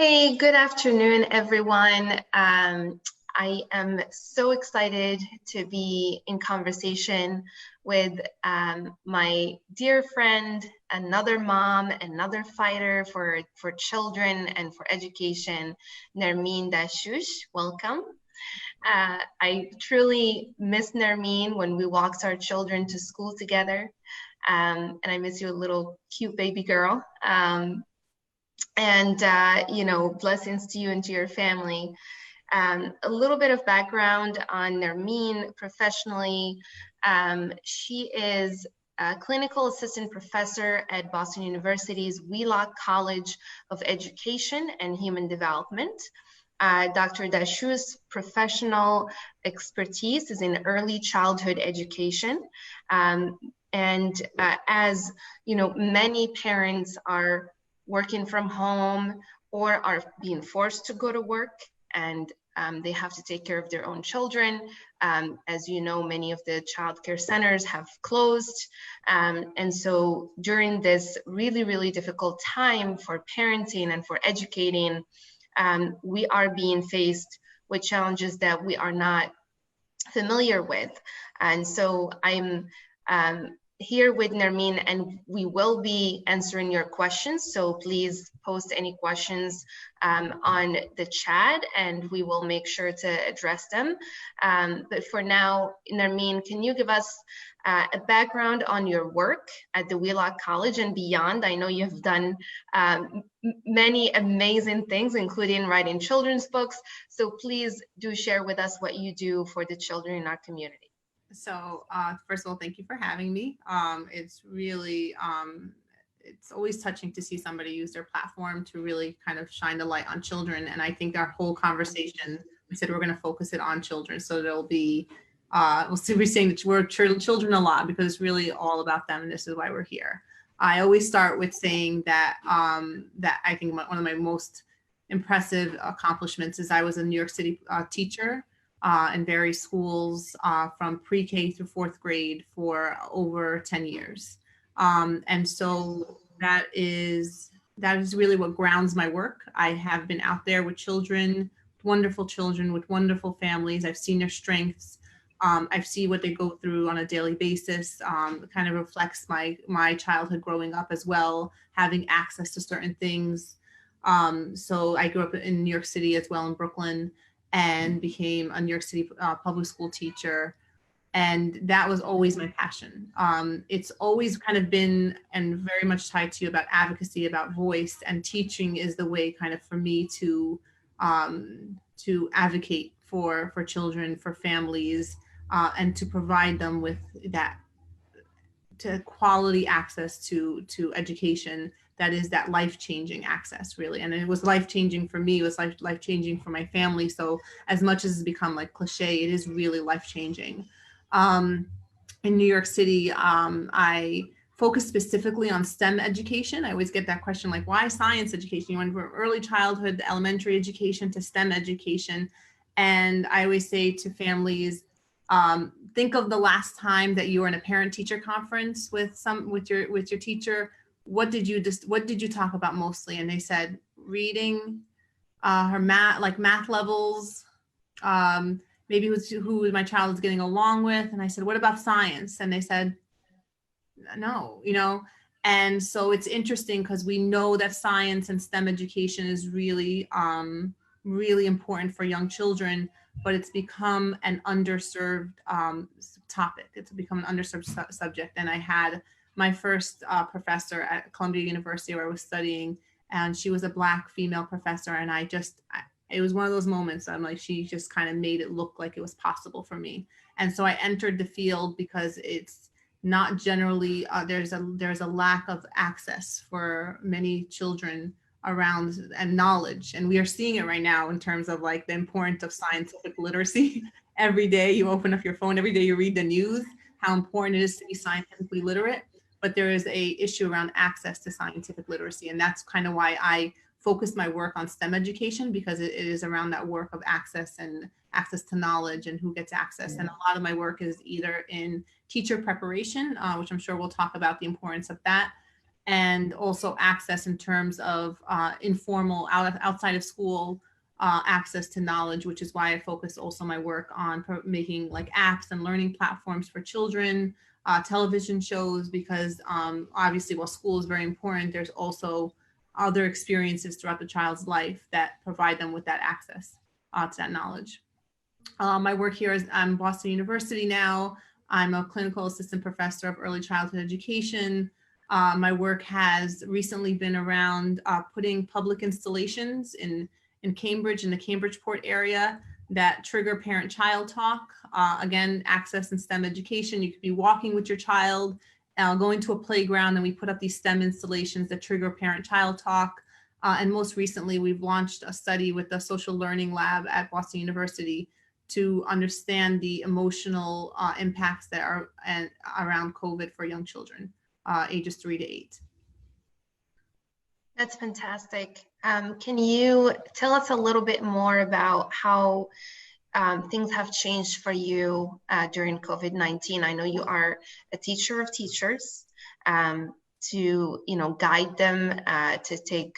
Hey, good afternoon, everyone. I am so excited to be in conversation with my dear friend, another mom, another fighter for children and for education, Nermeen Dashush. Welcome. I truly miss Nermeen when we walked our children to school together. And I miss you, a little cute baby girl. Blessings to you and to your family. A little bit of background on Nermeen professionally. She is a clinical assistant professor at Boston University's Wheelock College of Education and Human Development. Dr. Dashu's professional expertise is in early childhood education. As you know, many parents are working from home or are being forced to go to work, and they have to take care of their own children. As you know, many of the childcare centers have closed. And so during this really, really difficult time for parenting and for educating, we are being faced with challenges that we are not familiar with. And so I'm here with Nermeen, and we will be answering your questions. So please post any questions on the chat, and we will make sure to address them. But for now, Nermeen, can you give us a background on your work at the Wheelock College and beyond? I know you've done many amazing things, including writing children's books. So please do share with us what you do for the children in our community. So first of all, thank you for having me. It's really, it's always touching to see somebody use their platform to really kind of shine the light on children. And I think our whole conversation, we said we're going to focus it on children. So there'll be, we'll see, we're saying that we're children a lot because it's really all about them. And this is why we're here. I always start with saying that, that I think one of my most impressive accomplishments is I was a New York City teacher in various schools from pre-K through fourth grade for over 10 years. And so that is really what grounds my work. I have been out there with children, wonderful children with wonderful families. I've seen their strengths. I've seen what they go through on a daily basis. It kind of reflects my childhood growing up as well, having access to certain things. So I grew up in New York City as well, in Brooklyn, and became a New York City public school teacher. And that was always my passion. It's always kind of been, and very much tied to, about advocacy, about voice, and teaching is the way kind of for me to advocate for children, for families, and to provide them with that to quality access to education that is that life-changing access, really. And it was life-changing for me, it was life-changing for my family. So as much as it's become like cliche, it is really life-changing. In New York City, I focus specifically on STEM education. I always get that question, like, why science education? You went from early childhood, elementary education, to STEM education. And I always say to families, think of the last time that you were in a parent-teacher conference with your teacher. What did you talk about mostly? And they said reading, her math levels, maybe who my child is getting along with. And I said, what about science? And they said, no, And so it's interesting because we know that science and STEM education is really, really important for young children, but it's become an underserved topic. It's become an underserved subject. And I had my first professor at Columbia University where I was studying, and she was a Black female professor. And it was one of those moments I'm like, she just kind of made it look like it was possible for me. And so I entered the field because it's not generally, there's a lack of access for many children around, and knowledge. And we are seeing it right now in terms of like the importance of scientific literacy. Every day you open up your phone, every day you read the news, how important it is to be scientifically literate. But there is a issue around access to scientific literacy. And that's kind of why I focus my work on STEM education, because it is around that work of access and access to knowledge and who gets access. And a lot of my work is either in teacher preparation, which I'm sure we'll talk about the importance of that, and also access in terms of informal outside of school access to knowledge, which is why I focus also my work on making like apps and learning platforms for children, television shows, because obviously while school is very important, there's also other experiences throughout the child's life that provide them with that access to that knowledge. My work here is I'm Boston University now. I'm a clinical assistant professor of early childhood education. My work has recently been around putting public installations in Cambridge, in the Cambridgeport area, that trigger parent-child talk. Again, access in STEM education. You could be walking with your child, going to a playground, and we put up these STEM installations that trigger parent-child talk. And most recently, we've launched a study with the Social Learning Lab at Boston University to understand the emotional impacts that are around COVID for young children, ages 3 to 8. That's fantastic. Can you tell us a little bit more about how things have changed for you during COVID-19? I know you are a teacher of teachers, to guide them to take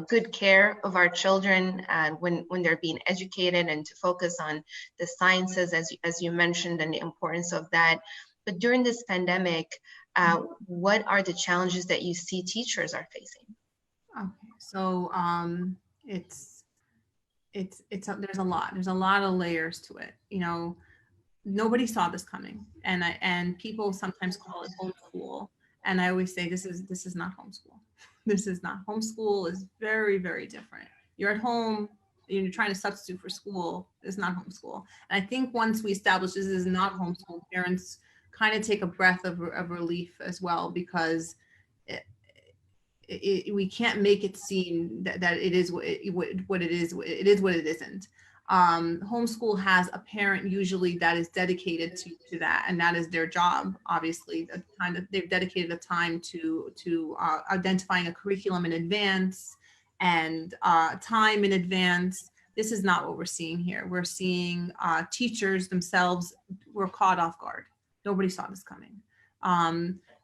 good care of our children when they're being educated, and to focus on the sciences, as you mentioned, and the importance of that. But during this pandemic, what are the challenges that you see teachers are facing? Okay, so there's a lot of layers to it. Nobody saw this coming, and people sometimes call it homeschool, and I always say this is not homeschool. This is not homeschool. Is very, very different. You're at home, you're trying to substitute for school. It's not homeschool. And I think once we establish this is not homeschool, parents kind of take a breath of relief as well, because we can't make it seem that it is what it is. It is what it isn't. Homeschool has a parent usually that is dedicated to that, and that is their job. Obviously, the time that they've dedicated the time to identifying a curriculum in advance and time in advance. This is not what we're seeing here. We're seeing teachers themselves were caught off guard. Nobody saw this coming.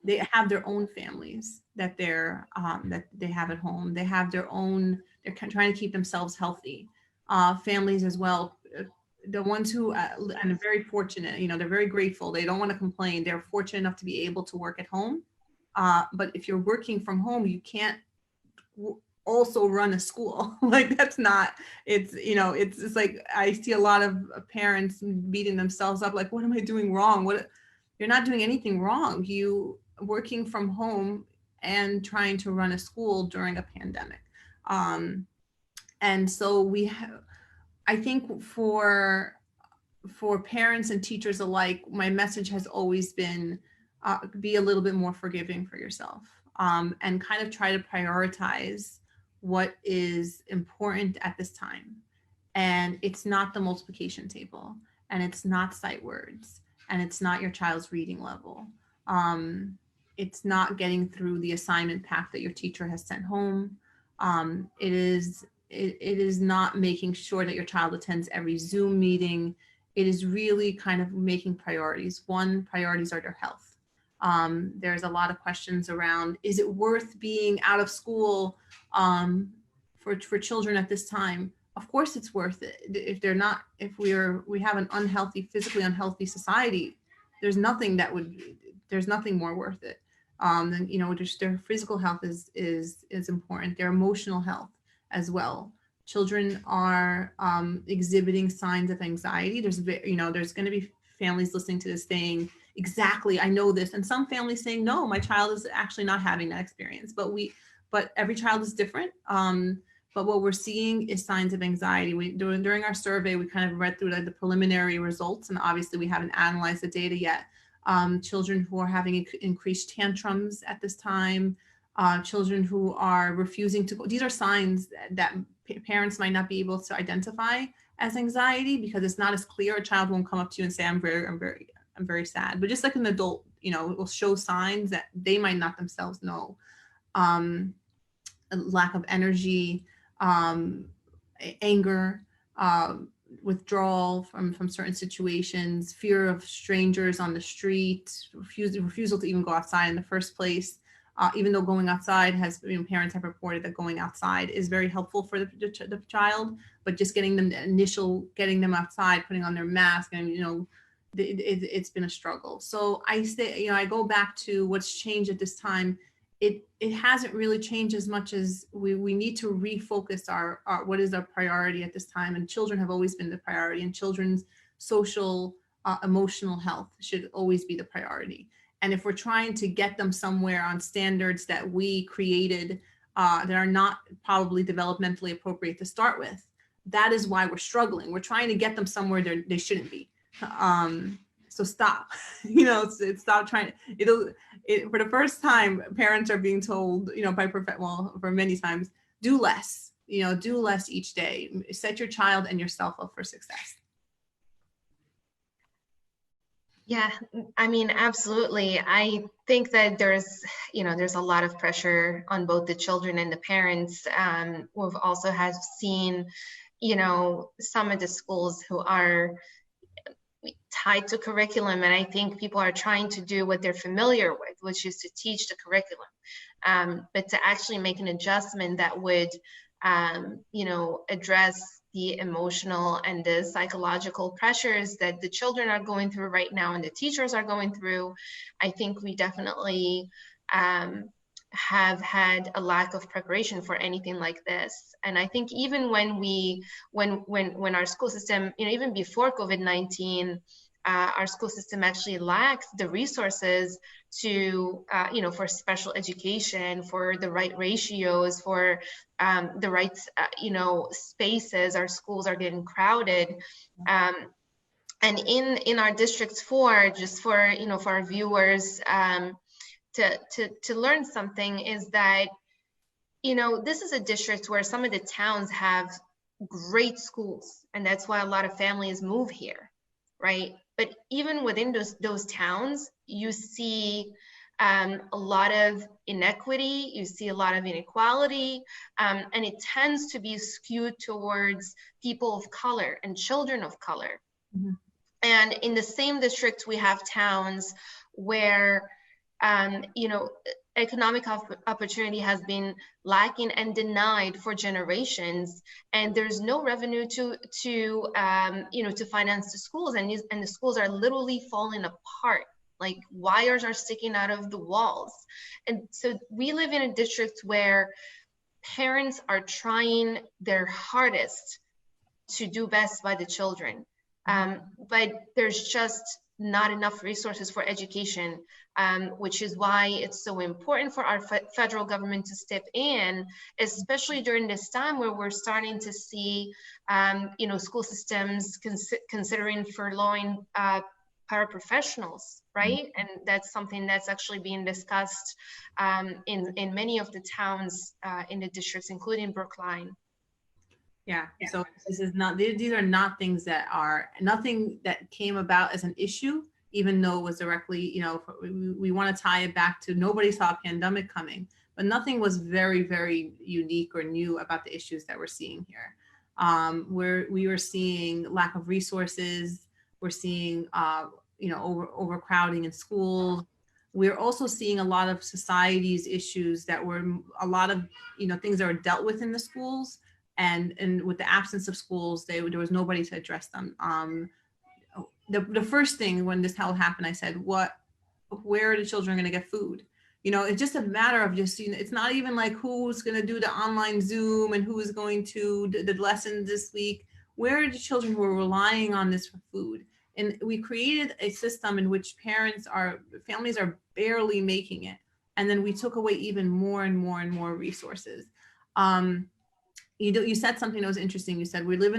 They have their own families that that they have at home. They have their own. They're trying to keep themselves healthy. Families as well. The ones who and are very fortunate. They're very grateful. They don't want to complain. They're fortunate enough to be able to work at home. But if you're working from home, you can't also run a school. Like that's not. It's like I see a lot of parents beating themselves up. Like, what am I doing wrong? You're not doing anything wrong. You working from home and trying to run a school during a pandemic. And so I think for parents and teachers alike, my message has always been be a little bit more forgiving for yourself, and kind of try to prioritize what is important at this time. And it's not the multiplication table, and it's not sight words, and it's not your child's reading level. It's not getting through the assignment pack that your teacher has sent home. It is not making sure that your child attends every Zoom meeting. It is really kind of making priorities. Priorities are their health. There's a lot of questions around, is it worth being out of school for children at this time? Of course it's worth it. If we have an physically unhealthy society, there's nothing more worth it. Just their physical health is important. Their emotional health as well. Children are exhibiting signs of anxiety. There's going to be families listening to this saying, exactly, I know this. And some families saying, no, my child is actually not having that experience. But every child is different. But what we're seeing is signs of anxiety. During our survey, we kind of read through the preliminary results, and obviously we haven't analyzed the data yet. Children who are having increased tantrums at this time, children who are refusing to go. These are signs that parents might not be able to identify as anxiety because it's not as clear. A child won't come up to you and say, I'm very sad. But just like an adult, it will show signs that they might not themselves know. A lack of energy, anger, withdrawal from certain situations, fear of strangers on the street, refusal to even go outside in the first place. even though going outside has, parents have reported that going outside is very helpful for the child, but just getting them getting them outside, putting on their mask, and it's been a struggle. So I say, I go back to what's changed at this time. It hasn't really changed as much as we need to refocus our what is our priority at this time. And children have always been the priority, and children's social, emotional health should always be the priority. And if we're trying to get them somewhere on standards that we created that are not probably developmentally appropriate to start with, that is why we're struggling. We're trying to get them somewhere they shouldn't be. So stop, stop trying. For the first time, parents are being told, for many times, do less, do less each day. Set your child and yourself up for success. Yeah, I mean, absolutely. I think that there's a lot of pressure on both the children and the parents. We've also have seen, some of the schools who are tied to curriculum, and I think people are trying to do what they're familiar with, which is to teach the curriculum, but to actually make an adjustment that would, address the emotional and the psychological pressures that the children are going through right now and the teachers are going through. I think we definitely have had a lack of preparation for anything like this. And I think even when our school system, even before COVID-19, our school system actually lacked the resources to, for special education, for the right ratios, for the right, spaces. Our schools are getting crowded. And in our districts just for our viewers to learn something, is that, this is a district where some of the towns have great schools, and that's why a lot of families move here, right? But even within those towns, you see a lot of inequity, you see a lot of inequality, and it tends to be skewed towards people of color and children of color. Mm-hmm. And in the same district, we have towns where, economic opportunity has been lacking and denied for generations, and there's no revenue to finance the schools, and the schools are literally falling apart. Like, wires are sticking out of the walls. And so we live in a district where parents are trying their hardest to do best by the children, but there's just not enough resources for education, which is why it's so important for our federal government to step in, especially during this time where we're starting to see, school systems considering furloughing paraprofessionals, right? Mm-hmm. And that's something that's actually being discussed in many of the towns in the districts, including Brookline. Yeah. So these are not things nothing that came about as an issue, even though it was directly, we want to tie it back to nobody saw a pandemic coming, but nothing was very, very unique or new about the issues that we're seeing here. We were seeing lack of resources. We're seeing, overcrowding in schools. We're also seeing a lot of society's issues that were a lot of, things that were dealt with in the schools. And with the absence of schools, there was nobody to address them. The first thing when this all happened, I said, where are the children going to get food? It's just a matter of it's not even like who's going to do the online Zoom and who is going to the lessons this week. Where are the children who are relying on this for food? And we created a system in which families are barely making it. And then we took away even more and more and more resources. You said something that was interesting. You said we live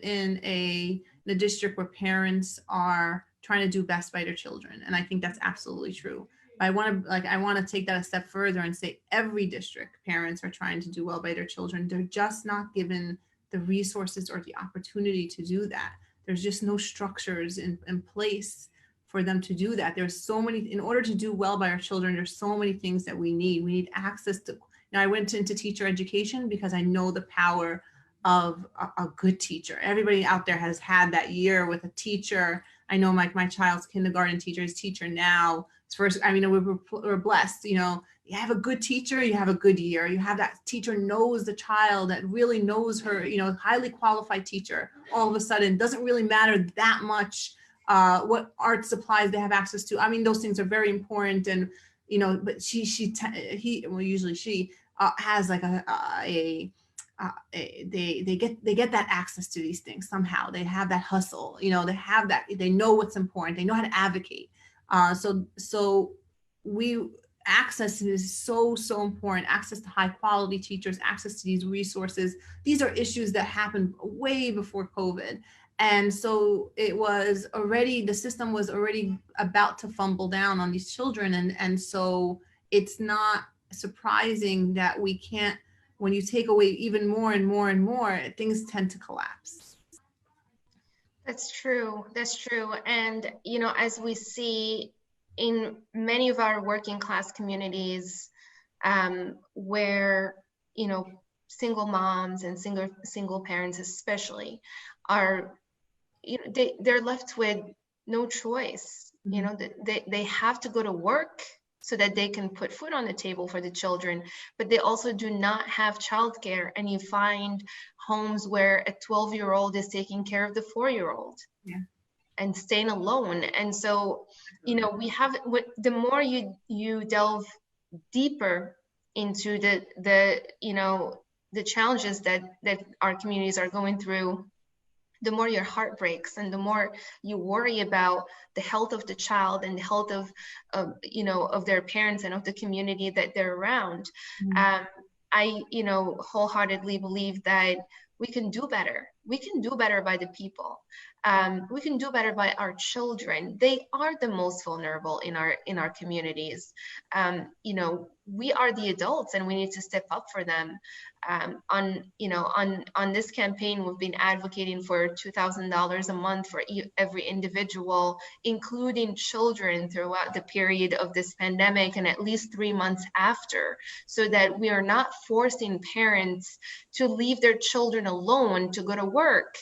in a district where parents are trying to do best by their children, and I think that's absolutely true. But I want to take that a step further and say every district parents are trying to do well by their children. They're just not given the resources or the opportunity to do that. There's just no structures in place for them to do that. There's so many, in order to do well by our children, there's so many things that we need. We need access to. Now, I went into teacher education because I know the power of a good teacher. Everybody out there has had that year with a teacher. I know my child's kindergarten teacher is teacher now. We're blessed, you have a good teacher, you have a good year. You have that teacher knows the child, that really knows her, highly qualified teacher. All of a sudden, doesn't really matter that much what art supplies they have access to. I mean, those things are very important, and but usually she has like they get that access to these things somehow. They have that hustle, they know what's important. They know how to advocate. So we access is so important. Access to high quality teachers, access to these resources. These are issues that happened way before COVID. And so the system was already about to fumble down on these children. And so it's not surprising that we can't, when you take away even more and more and more, things tend to collapse. That's true. And, as we see in many of our working class communities, where, single moms and single parents especially are, they're left with no choice. They have to go to work so that they can put food on the table for the children, but they also do not have childcare. And you find homes where a 12-year-old is taking care of the 4-year-old. Yeah. And staying alone. And so, we have, the more you delve deeper into the challenges that our communities are going through, the more your heart breaks, and the more you worry about the health of the child and the health of their parents and of the community that they're around. Mm-hmm. I wholeheartedly believe that we can do better. We can do better by the people. We can do better by our children. They are the most vulnerable in our communities. We are the adults, and we need to step up for them. On this campaign, we've been advocating for $2,000 a month for every individual, including children, throughout the period of this pandemic and at least 3 months after, so that we are not forcing parents to leave their children alone to go to work.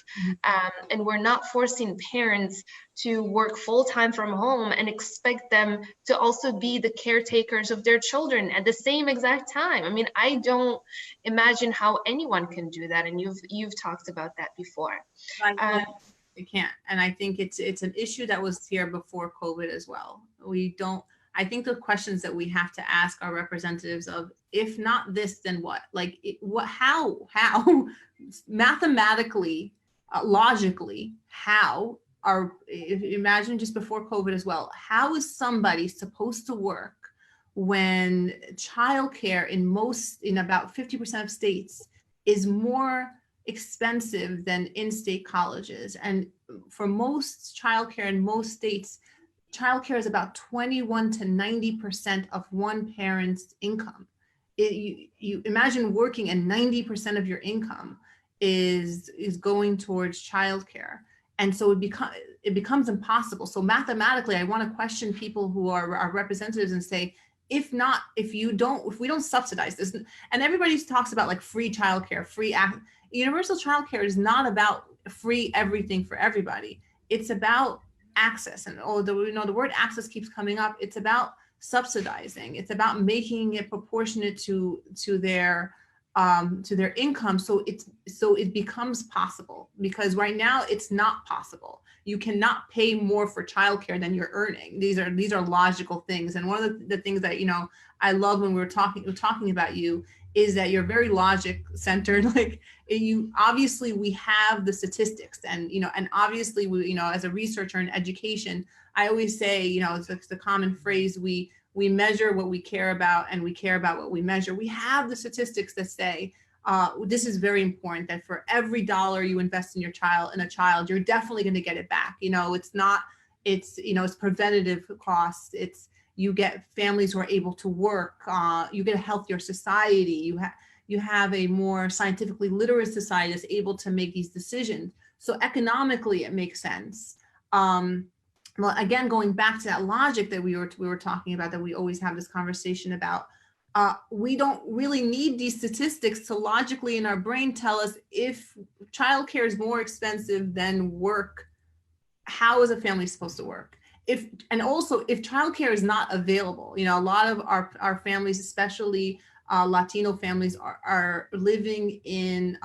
And we're not forcing parents to work full-time from home and expect them to also be the caretakers of their children at the same exact time. I mean, I don't imagine how anyone can do that, and you've talked about that before. It can't. And I think it's an issue that was here before COVID as well. I think the questions that we have to ask our representatives of, if not this, then what? Like, how mathematically, logically, imagine just before COVID as well, how is somebody supposed to work when childcare in about 50% of states is more expensive than in-state colleges? And for most childcare in most states, childcare is about 21 to 90% of one parent's income. You imagine working and 90% of your income is going towards childcare. And so it becomes impossible. So mathematically, I want to question people who are our representatives and say, if we don't subsidize this, and everybody talks about like free childcare, universal childcare is not about free everything for everybody. It's about access. And the word access keeps coming up. It's about subsidizing. It's about making it proportionate to their income, so it becomes possible, because right now it's not possible. You cannot pay more for childcare than you're earning. These are logical things. And one of the things that I love when we're talking about you is that you're very logic centered. Like, obviously we have the statistics, and obviously we, as a researcher in education, I always say, it's the common phrase, we measure what we care about, and we care about what we measure. We have the statistics that say this is very important, that for every dollar you invest in a child, you're definitely going to get it back. It's preventative costs. You get families who are able to work. You get a healthier society. You have a more scientifically literate society that's able to make these decisions. So economically, it makes sense. Well, again, going back to that logic that we were talking about, that we always have this conversation about, we don't really need these statistics to logically in our brain tell us if childcare is more expensive than work, how is a family supposed to work? and also if childcare is not available, a lot of our families, especially Latino families, are living in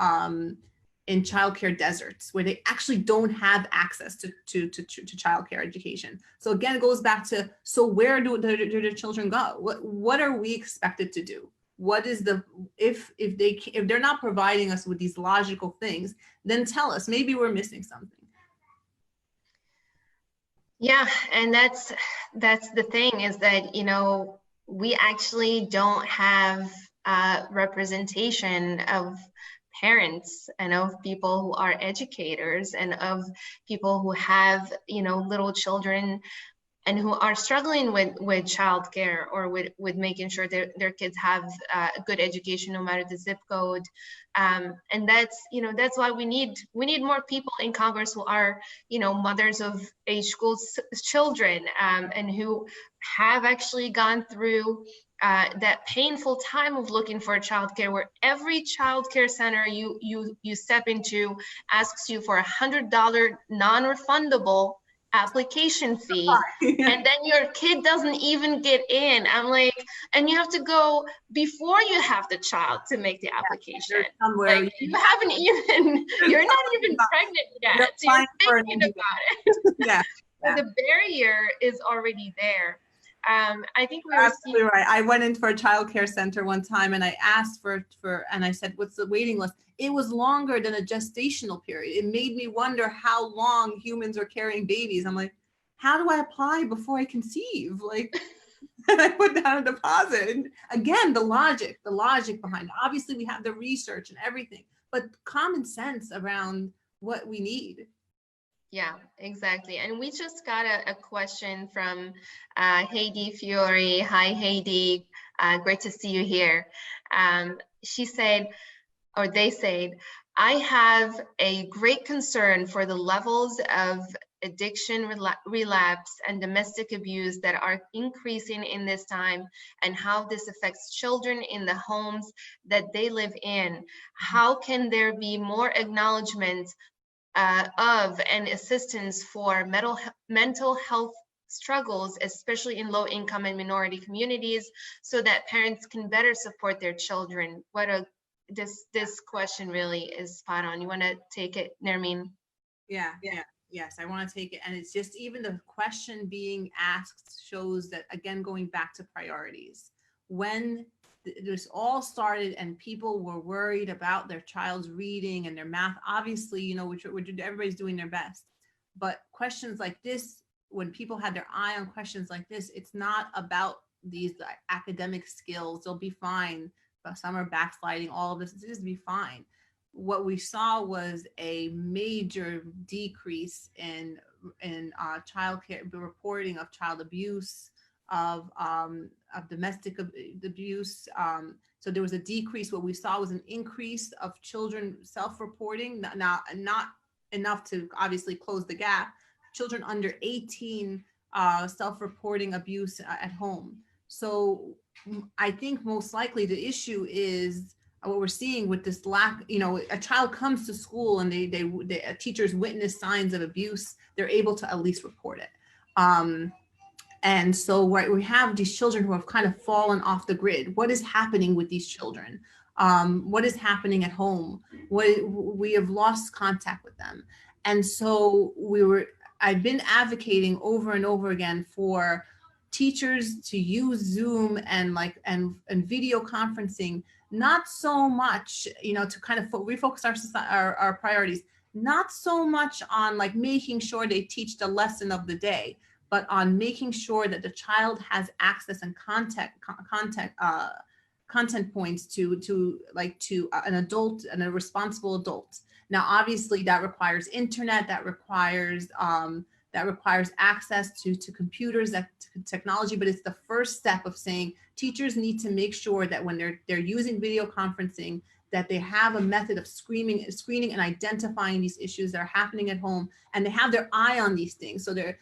childcare deserts where they actually don't have access to childcare education. So again, it goes back to, so where do the children go? What are we expected to do? What is if they're not providing us with these logical things, then tell us, maybe we're missing something. Yeah, and that's the thing, is that, we actually don't have representation of parents and of people who are educators and of people who have, little children and who are struggling with childcare, or with making sure their kids have a good education no matter the zip code. And that's why we need more people in Congress who are, mothers of age school children, and who have actually gone through that painful time of looking for childcare, where every childcare center you step into asks you for $100 non-refundable application fee, and then your kid doesn't even get in. I'm like, and you have to go before you have the child to make the application. Like, you haven't even, you're not even pregnant yet, so you're thinking about it. Yeah. So the barrier is already there. I think we were absolutely right. I went into a childcare center one time and I asked and I said, what's the waiting list? It was longer than a gestational period. It made me wonder how long humans are carrying babies. I'm like, how do I apply before I conceive? Like, and I put down a deposit. And again, the logic behind it. Obviously we have the research and everything, but common sense around what we need. Yeah, exactly. And we just got a question from Heidi Fiore. Hi, Heidi. Great to see you here. She said, or they said, I have a great concern for the levels of addiction, relapse, and domestic abuse that are increasing in this time, and how this affects children in the homes that they live in. How can there be more acknowledgement of and assistance for mental health struggles, especially in low-income and minority communities, so that parents can better support their children? This question really is spot on. You want to take it, Nermeen? Yeah. Yes, I want to take it. And it's just, even the question being asked shows that, again, going back to priorities. When this all started and people were worried about their child's reading and their math, obviously, which everybody's doing their best. But questions like this, when people had their eye on questions like this, it's not about these academic skills. They'll be fine. But some are backsliding, all of this is just be fine. What we saw was a major decrease in childcare, the reporting of child abuse, of domestic abuse. So there was a decrease. What we saw was an increase of children self-reporting, not enough to obviously close the gap. Children under 18 self-reporting abuse at home. So I think most likely the issue is what we're seeing with this lack. A child comes to school and they teachers witness signs of abuse, they're able to at least report it. And so we have these children who have kind of fallen off the grid. What is happening with these children? What is happening at home? We have lost contact with them. And so I've been advocating over and over again for teachers to use Zoom and video conferencing, not so much, to kind of refocus our priorities, not so much on making sure they teach the lesson of the day, but on making sure that the child has access and content points to an adult and a responsible adult. Now, obviously, that requires internet, that requires access to computers, to technology, but it's the first step of saying teachers need to make sure that when they're using video conferencing, that they have a method of screening and identifying these issues that are happening at home, and they have their eye on these things. So they're,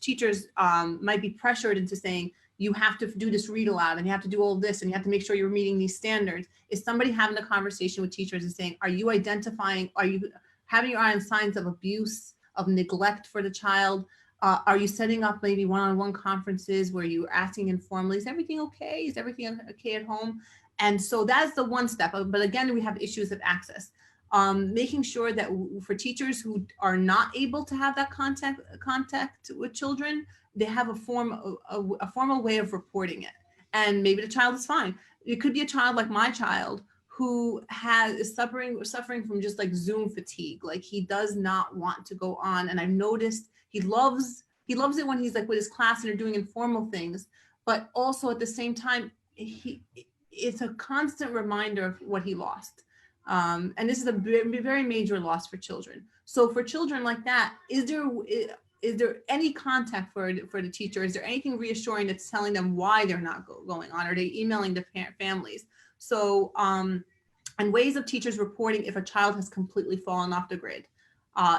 teachers might be pressured into saying, you have to do this read aloud and you have to do all this and you have to make sure you're meeting these standards. Is somebody having a conversation with teachers and saying, are you having your eye on signs of abuse, of neglect for the child? Are you setting up maybe one-on-one conferences where you're asking informally, is everything okay? Is everything okay at home? And so that's the one step. But again, we have issues of access. Making sure that for teachers who are not able to have that contact with children, they have a formal way of reporting it. And maybe the child is fine. It could be a child like my child who is suffering from just like Zoom fatigue. Like he does not want to go on. And I've noticed he loves it when he's like with his class and they're doing informal things, but also at the same time, it's a constant reminder of what he lost. And this is a very major loss for children. So for children like that, is there any contact for the teacher? Is there anything reassuring that's telling them why they're not going on? Are they emailing the families? So, and ways of teachers reporting if a child has completely fallen off the grid.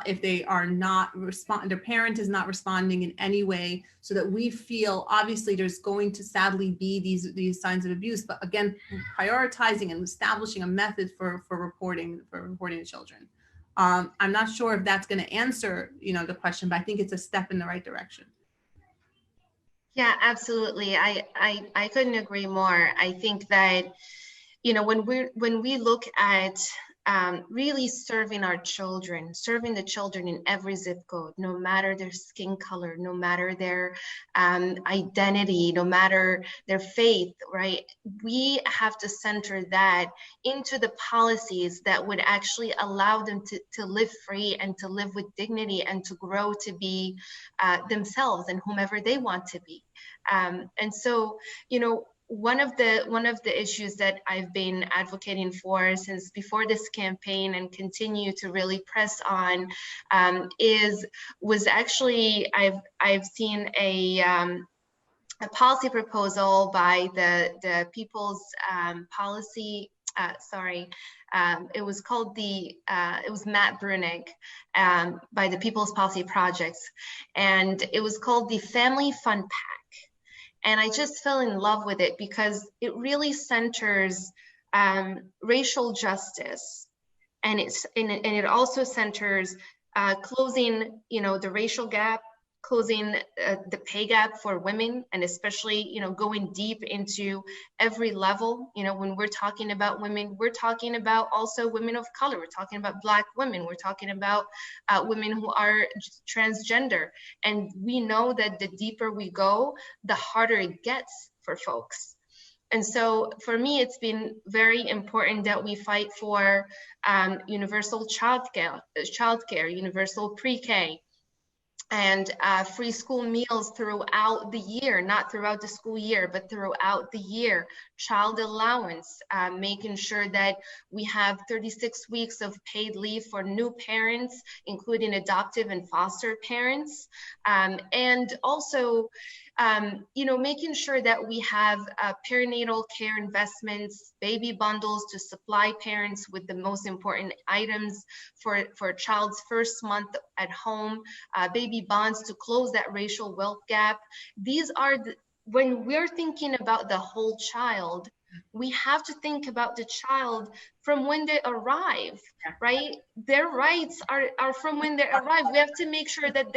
If they are not their parent is not responding in any way, so that we feel obviously there's going to sadly be these signs of abuse, but again, prioritizing and establishing a method for reporting to children. I'm not sure if that's going to answer, the question, but I think it's a step in the right direction. Yeah, absolutely. I couldn't agree more. I think that, when we look at really serving the children in every zip code, no matter their skin color, no matter their identity, no matter their faith, right? We have to center that into the policies that would actually allow them to live free and to live with dignity and to grow to be themselves and whomever they want to be. And so, one of the issues that I've been advocating for since before this campaign and continue to really press on was actually I've seen a policy proposal by the People's Policy. It was called it was Matt Brunig by the People's Policy Projects, and it was called the Family Fun Pack. And I just fell in love with it because it really centers racial justice, and it also centers closing, the racial gap, closing the pay gap for women, and especially, going deep into every level. When we're talking about women, we're talking about also women of color. We're talking about Black women. We're talking about women who are transgender. And we know that the deeper we go, the harder it gets for folks. And so for me, it's been very important that we fight for universal childcare, universal pre-K, and free school meals throughout the year, not throughout the school year, but throughout the year, child allowance, making sure that we have 36 weeks of paid leave for new parents, including adoptive and foster parents, and also making sure that we have perinatal care investments, baby bundles to supply parents with the most important items for a child's first month at home, baby bonds to close that racial wealth gap. These are when we're thinking about the whole child, we have to think about the child from when they arrive, right? Their rights are from when they arrive. We have to make sure that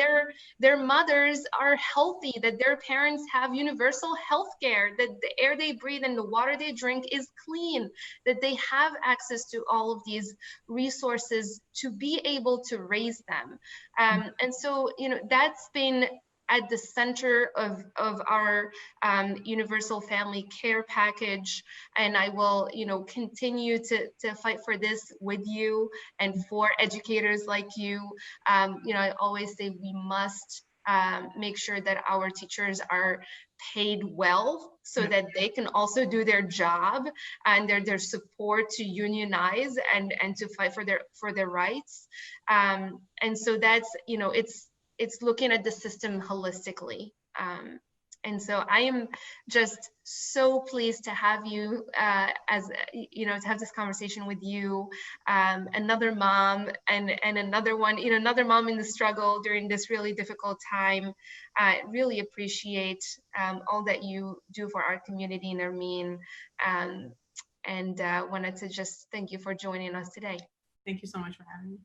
their mothers are healthy, that their parents have universal health care, that the air they breathe and the water they drink is clean, that they have access to all of these resources to be able to raise them. And so, that's been at the center of our universal family care package. And I will, continue to fight for this with you and for educators like you. I always say we must make sure that our teachers are paid well so that they can also do their job, and their support to unionize and to fight for their rights. And so that's, it's looking at the system holistically. And so I am just so pleased to have you to have this conversation with you, another mom and another one, another mom in the struggle during this really difficult time. I really appreciate all that you do for our community in Armene, and wanted to just thank you for joining us today. Thank you so much for having me.